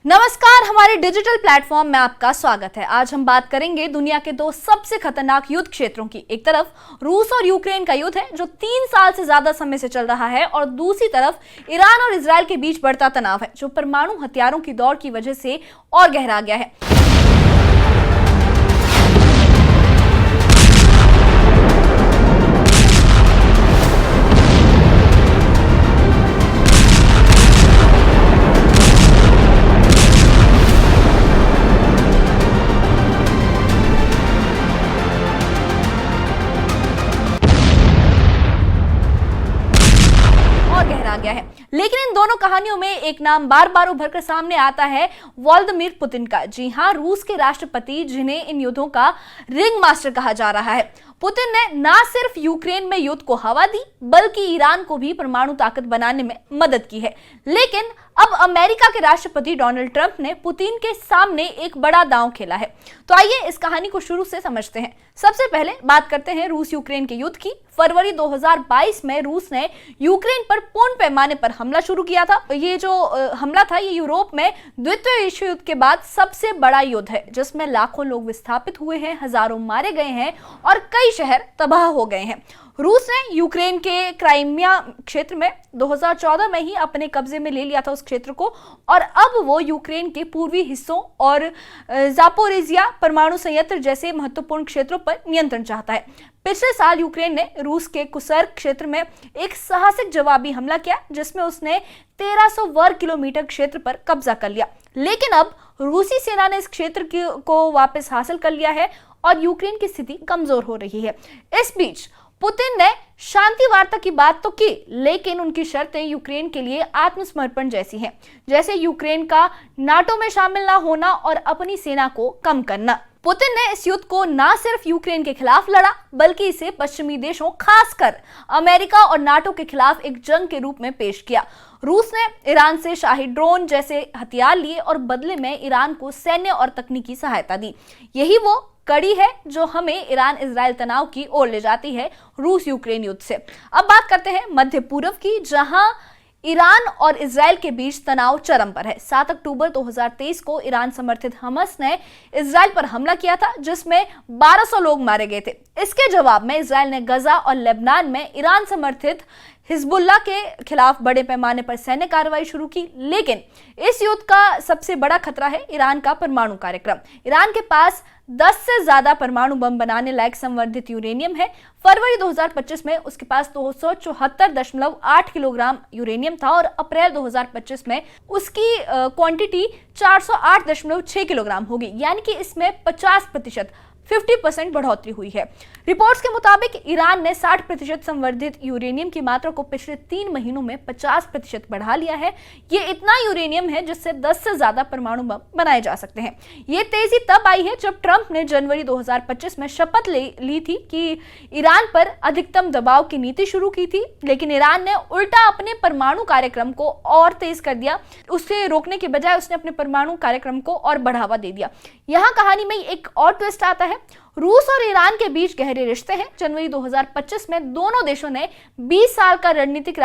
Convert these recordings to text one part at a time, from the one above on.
नमस्कार, हमारे digital platform में आपका स्वागत है। आज हम बात करेंगे दुनिया के दो सबसे खतरनाक युद्ध क्षेत्रों की। एक तरफ रूस और यूक्रेन का युद्ध है जो 3 साल से ज्यादा समय से चल रहा है, और दूसरी तरफ ईरान और इजराइल के बीच बढ़ता तनाव है जो परमाणु हथियारों की दौड़ की वजह से और गहरा गया है। गया है। लेकिन इन दोनों कहानियों में एक नाम बार बार उभर कर सामने आता है, व्लादिमीर पुतिन का। जी हां, रूस के राष्ट्रपति, जिन्हें इन युद्धों का रिंग मास्टर कहा जा रहा है। पुतिन ने ना सिर्फ यूक्रेन में युद्ध को हवा दी, बल्कि ईरान को भी परमाणु ताकत बनाने में मदद की है। लेकिन अब अमेरिका के राष्ट्रपति डोनाल्ड ट्रंप ने पुतिन के सामने एक बड़ा दांव खेला है। तो आइए इस कहानी को शुरू से समझते हैं। सबसे पहले बात करते हैं रूस यूक्रेन के युद्ध की। फरवरी 2022 में रूस ने यूक्रेन पर पूर्ण पैमाने पर हमला शुरू किया था। ये जो हमला था, ये यूरोप में द्वितीय विश्व युद्ध के बाद सबसे बड़ा युद्ध है, जिसमें लाखों लोग विस्थापित हुए हैं, हजारों मारे गए हैं और कई शहर तबाह हो गए हैं। रूस ने यूक्रेन के क्राइमिया क्षेत्र में 2014 में ही अपने कब्जे में ले लिया था उस क्षेत्र को, और अब वो यूक्रेन के पूर्वी हिस्सों और जापोरिजिया परमाणु संयंत्र जैसे महत्वपूर्ण क्षेत्रों पर नियंत्रण चाहता है। पिछले साल यूक्रेन ने रूस के कुर्स्क क्षेत्र में एक साहसिक जवाबी हमला किया, जिसमें उसने 1300 वर्ग किलोमीटर क्षेत्र पर कब्जा कर लिया। लेकिन अब रूसी सेना ने इस क्षेत्र को वापस हासिल कर लिया है और यूक्रेन की स्थिति कमजोर हो रही है। इस बीच पुतिन ने शांति वार्ता की बात तो की, लेकिन उनकी शर्तें यूक्रेन के लिए आत्मसमर्पण जैसी हैं, जैसे यूक्रेन का नाटो में शामिल ना होना और अपनी सेना को कम करना। पुतिन ने इस युद्ध को ना सिर्फ यूक्रेन के खिलाफ लड़ा, बल्कि इसे पश्चिमी देशों, खासकर अमेरिका और नाटो के खिलाफ एक जंग के रूप में पेश किया। रूस ने ईरान से शाही ड्रोन जैसे हथियार लिए और बदले में ईरान को सैन्य और तकनीकी सहायता दी। यही वो कड़ी है जो हमें ईरान इजराइल तनाव की ओर ले जाती है रूस यूक्रेन युद्ध से। अब बात करते हैं मध्य पूर्व की, जहां ईरान और इजराइल के बीच तनाव चरम पर है। 7 अक्टूबर 2023 को ईरान समर्थित हमास ने इजराइल पर हमला किया था, जिसमें 1200 लोग मारे गए थे। इसके जवाब में इजराइल ने गजा और लेबनान में ईरान समर्थित हिजबुल्लाह के खिलाफ बड़े पैमाने पर सैन्य कार्रवाई शुरू की। लेकिन इस युद्ध का सबसे बड़ा खतरा है ईरान का परमाणु कार्यक्रम। ईरान के पास 10 से ज्यादा परमाणु बम बनाने लायक संवर्धित यूरेनियम है। फरवरी 2025 में उसके पास 274.8 किलोग्राम यूरेनियम था, और अप्रैल 2025 में उसकी क्वांटिटी 408.6 किलोग्राम होगी, यानी कि इसमें 50% बढ़ोतरी हुई है। रिपोर्ट्स के मुताबिक ईरान ने 60% संवर्धित यूरेनियम की मात्रा को पिछले 3 महीनों में 50% बढ़ा लिया है। ये इतना यूरेनियम है जिससे 10 से ज्यादा परमाणु बम बनाए जा सकते हैं। ये तेजी तब आई है जब ट्रंप ने जनवरी 2025 में शपथ ली थी कि ईरान पर अधिकतम दबाव की नीति शुरू की थी, लेकिन ईरान ने उल्टा अपने परमाणु कार्यक्रम को और तेज कर दिया। उसे रोकने के बजाय उसने अपने परमाणु कार्यक्रम को और बढ़ावा दे दिया। यहाँ कहानी में एक और ट्विस्ट आता है। रूस और ईरान के बीच गहरे रिश्ते हैं। जनवरी 2025 में दोनों देशों ने 20 साल का रणनीतिक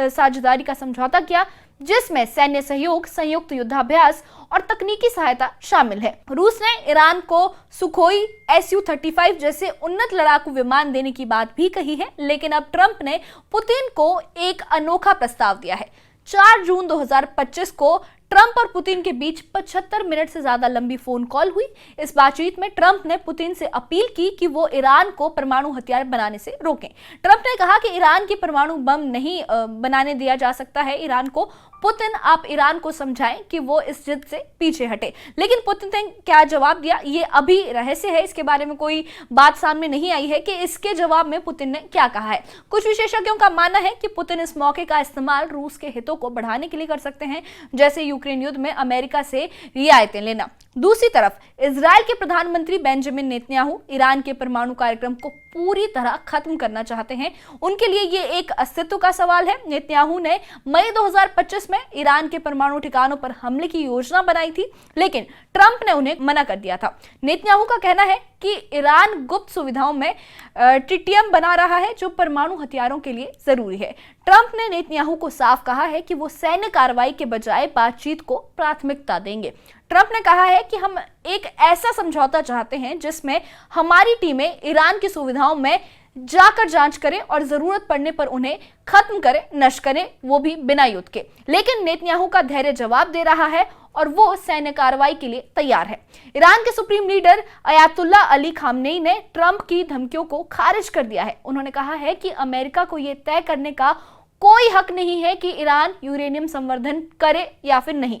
साझेदारी का समझौता किया, जिसमें सैन्य सहयोग, संयुक्त युद्धाभ्यास और तकनीकी सहायता शामिल है। रूस ने ईरान को सुखोई Su-35 जैसे उन्नत लड़ाकू विमान देने की बात भी कही है, लेकिन अब ट्रंप ने पुतिन को एक अनोखा प्रस्ताव दिया है। 4 जून 2025 को ट्रंप और पुतिन के बीच 75 मिनट से ज्यादा लंबी फोन कॉल हुई। इस बातचीत में ट्रंप ने पुतिन से अपील की कि वो ईरान को परमाणु हथियार बनाने से रोकें। ट्रंप ने कहा कि ईरान की परमाणु बम नहीं बनाने दिया जा सकता है ईरान को। पुतिन, आप ईरान को समझाएं कि वो इस जिद से पीछे हटे। लेकिन पुतिन ने क्या जवाब दिया, ये अभी रहस्य है। इसके बारे में कोई बात सामने नहीं आई है कि इसके जवाब में पुतिन ने क्या कहा है। कुछ विशेषज्ञों का मानना है कि पुतिन इस मौके का इस्तेमाल रूस के हितों को बढ़ाने के लिए कर सकते हैं, जैसे यूक्रेन युद्ध में अमेरिका से रियायतें लेना। दूसरी तरफ इजराइल के प्रधानमंत्री बेंजामिन नेतन्याहू ईरान के परमाणु कार्यक्रम को पूरी तरह खत्म करना चाहते हैं। उनके लिए ये एक अस्तित्व का सवाल है। नेतन्याहू ने मई 2025 में ईरान के परमाणु ठिकानों पर हमले की योजना बनाई थी, लेकिन ट्रंप ने उन्हें मना कर दिया था। नेतन्याहू का कहना है कि ईरान गुप्त सुविधाओं में ट्रिटियम बना रहा है जो परमाणु हथियारों के लिए जरूरी है। ट्रंप ने नेतन्याहू को साफ कहा है कि वो सैन्य कार्रवाई के बजाय बातचीत को प्राथमिकता देंगे। ट्रंप ने कहा है कि हम एक ऐसा समझौता चाहते हैं जिसमें हमारी टीमें ईरान की सुविधाओं में जाकर जांच करें और जरूरत पड़ने पर उन्हें खत्म करें, नष्ट करें, वो भी बिना युद्ध के। लेकिन नेतन्याहू का धैर्य जवाब दे रहा है और वो सैन्य कार्रवाई के लिए तैयार है। ईरान के supreme leader Ayatollah Ali Khamenei ने ट्रंप की धमकियों को खारिज कर दिया है। उन्होंने कहा है कि अमेरिका को यह तय करने का कोई हक नहीं है कि ईरान यूरेनियम संवर्धन करे या फिर नहीं।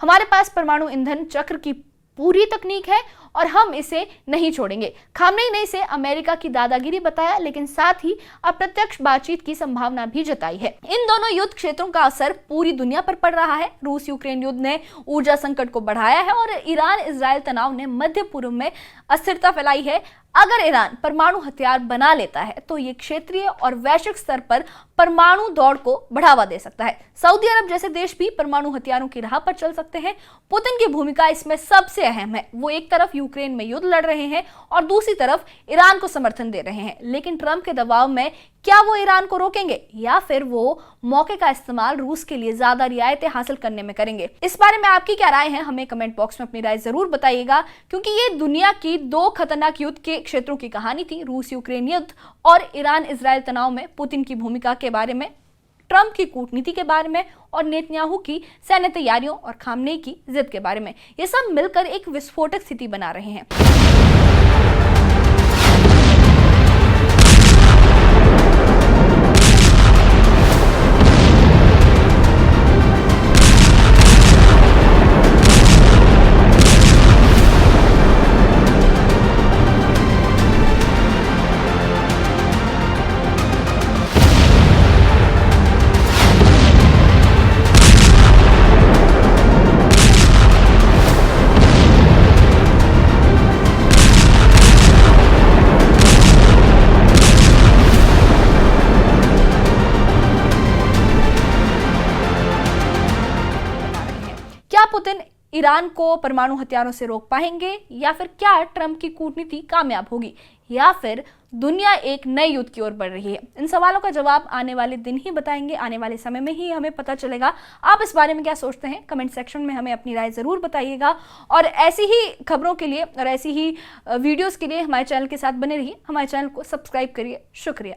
हमारे पास परमाणु ईंधन चक्र की पूरी तकनीक है और हम इसे नहीं छोड़ेंगे। खामनेई ने इसे अमेरिका की दादागिरी बताया, लेकिन साथ ही अप्रत्यक्ष बातचीत की संभावना भी जताई है। इन दोनों युद्ध क्षेत्रों का असर पूरी दुनिया पर पड़ रहा है। रूस यूक्रेन युद्ध ने ऊर्जा संकट को बढ़ाया है और ईरान इजराइल तनाव ने मध्य पूर्व में अस्थिरता फैलाई है। अगर ईरान परमाणु हथियार बना लेता है तो ये क्षेत्रीय और वैश्विक स्तर पर परमाणु दौड़ को बढ़ावा दे सकता है। सऊदी अरब जैसे देश भी परमाणु हथियारों की राह पर चल सकते हैं। पुतिन की भूमिका इसमें सबसे अहम है। वो एक तरफ यूक्रेन में युद्ध लड़ रहे हैं और दूसरी तरफ ईरान को समर्थन दे रहे हैं। लेकिन ट्रंप के दबाव में क्या वो ईरान को रोकेंगे या फिर वो मौके का इस्तेमाल रूस के लिए ज्यादा रियायतें हासिल करने में करेंगे? इस बारे में आपकी क्या राय है? हमें कमेंट बॉक्स में अपनी राय जरूर बताइएगा, क्योंकि ये दुनिया की दो खतरनाक युद्ध के क्षेत्रों की कहानी थी, रूस यूक्रेन युद्ध और ईरान इजराइल तनाव में पुतिन की भूमिका के बारे में, ट्रंप की कूटनीति के बारे में और नेतन्याहू की सैन्य तैयारियों और खामनेई की जिद के बारे में। ये सब मिलकर एक विस्फोटक स्थिति बना रहे हैं। क्या पुतिन ईरान को परमाणु हथियारों से रोक पाएंगे या फिर क्या ट्रंप की कूटनीति कामयाब होगी या फिर दुनिया एक नए युद्ध की ओर बढ़ रही है? इन सवालों का जवाब आने वाले दिन ही बताएंगे, आने वाले समय में ही हमें पता चलेगा। आप इस बारे में क्या सोचते हैं? कमेंट सेक्शन में हमें अपनी राय जरूर बताइएगा और ऐसी ही खबरों के लिए और ऐसी ही वीडियोस के लिए हमारे चैनल के साथ बने रहिए। हमारे चैनल को सब्सक्राइब करिए। शुक्रिया।